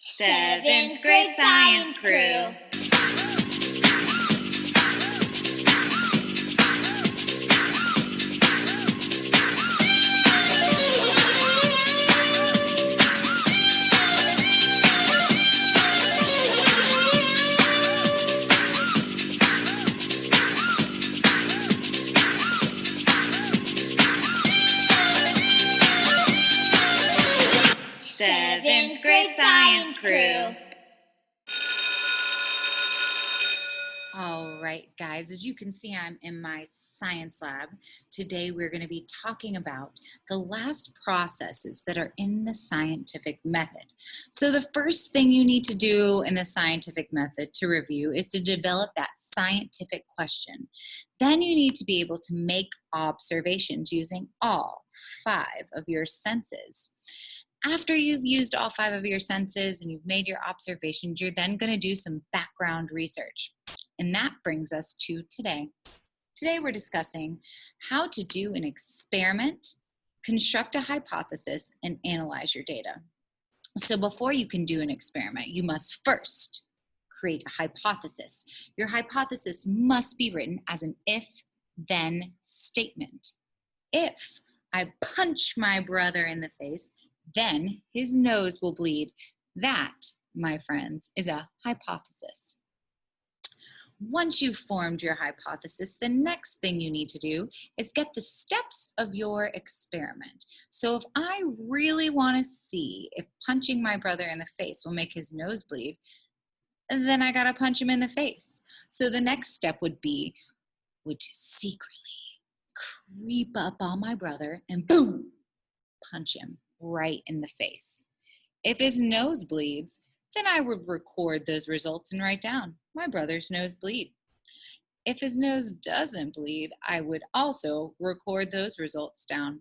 Seventh grade science crew. Seventh grade science crew. All right, guys, as you can see, I'm in my science lab. Today, we're going to be talking about the last processes that are in the scientific method. So the first thing you need to do in the scientific method to review is to develop that scientific question. Then you need to be able to make observations using all 5 of your senses. After you've used all 5 of your senses and you've made your observations, you're then going to do some background research. And that brings us to today. Today we're discussing how to do an experiment, construct a hypothesis, and analyze your data. So before you can do an experiment, you must first create a hypothesis. Your hypothesis must be written as an if-then statement. If I punch my brother in the face, then his nose will bleed. That, my friends, is a hypothesis. Once you've formed your hypothesis, the next thing you need to do is get the steps of your experiment. So if I really want to see if punching my brother in the face will make his nose bleed, then I gotta punch him in the face. So the next step would to secretly creep up on my brother and boom, punch him right in the face. If his nose bleeds, then I would record those results and write down my brother's nose bleed. If his nose doesn't bleed, I would also record those results down.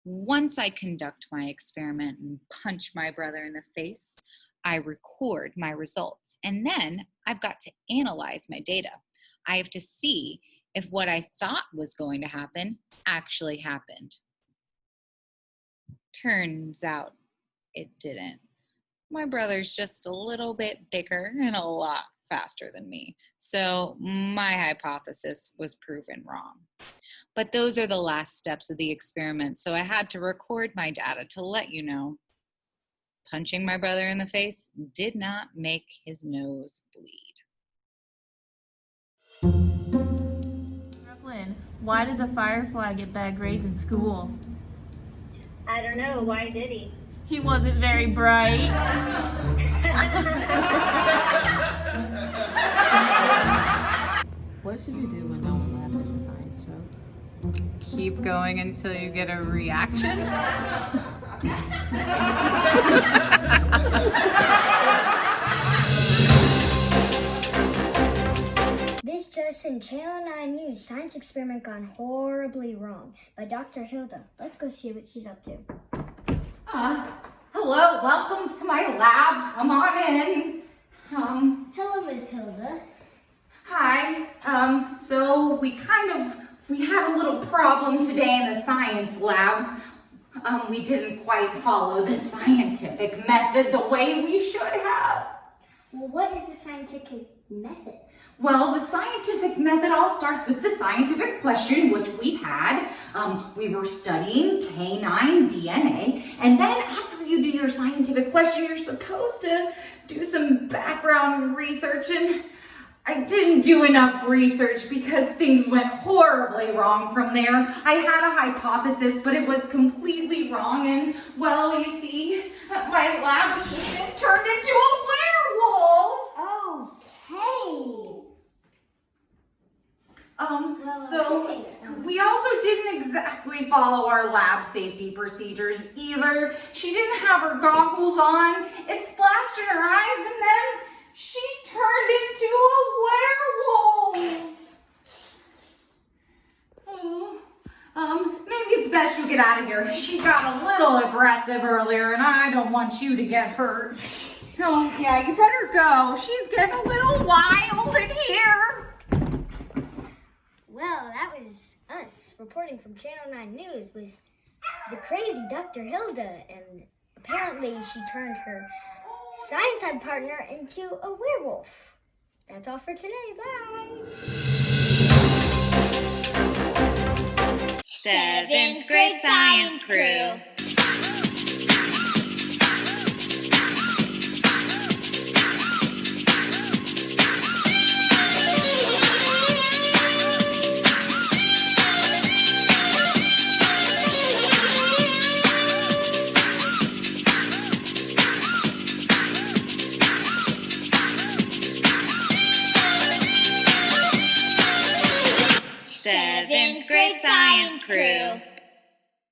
Once I conduct my experiment and punch my brother in the face, I record my results. And then I've got to analyze my data. I have to see if what I thought was going to happen actually happened. Turns out it didn't. My brother's just a little bit bigger and a lot faster than me. So my hypothesis was proven wrong. But those are the last steps of the experiment. So I had to record my data to let you know punching my brother in the face did not make his nose bleed. Brooklyn, why did the Firefly get bad grades in school? I don't know. Why did he? He wasn't very bright. What should you do when no one laughs at your science jokes? Keep going until you get a reaction. This just in, Channel 9 News, science experiment gone horribly wrong by Dr. Hilda. Let's go see what she's up to. Hello, welcome to my lab. Come on in. Hello, Miss Hilda. Hi. So we had a little problem today in the science lab. We didn't quite follow the scientific method the way we should have. Well, what is the scientific method? Well, the scientific method all starts with the scientific question, which we had. We were studying canine DNA, and then after you do your scientific question, you're supposed to do some background research, and I didn't do enough research because things went horribly wrong from there. I had a hypothesis, but it was completely wrong, and well, you see, my lab assistant turned into a werewolf! Okay. So we also didn't exactly follow our lab safety procedures either. She didn't have her goggles on. It splashed in her eyes and then she turned into a werewolf. Maybe it's best you get out of here. She got a little aggressive earlier and I don't want you to get hurt. Oh, yeah, you better go. She's getting a little wild in here. Well, that was us reporting from Channel 9 News with the crazy Dr. Hilda, and apparently she turned her science lab partner into a werewolf. That's all for today. Bye. 7th grade science crew.